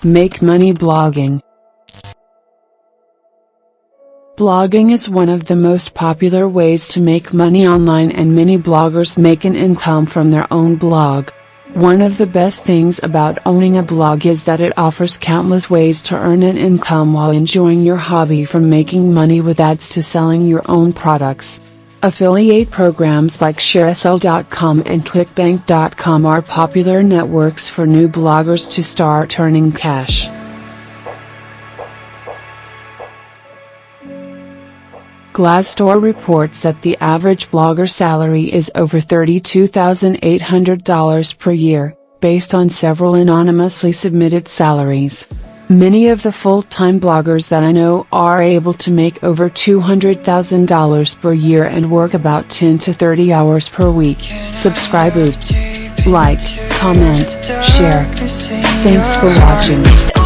Make money blogging. Blogging is one of the most popular ways to make money online, and many bloggers make an income from their own blog. One of the best things about owning a blog is that it offers countless ways to earn an income while enjoying your hobby, from making money with ads to selling your own products. Affiliate programs like ShareSell.com and ClickBank.com are popular networks for new bloggers to start earning cash. Glassdoor reports that the average blogger salary is over $32,800 per year, based on several anonymously submitted salaries. Many of the full-time bloggers that I know are able to make over $200,000 per year and work about 10 to 30 hours per week. Subscribe, like, comment, share. Thanks for watching.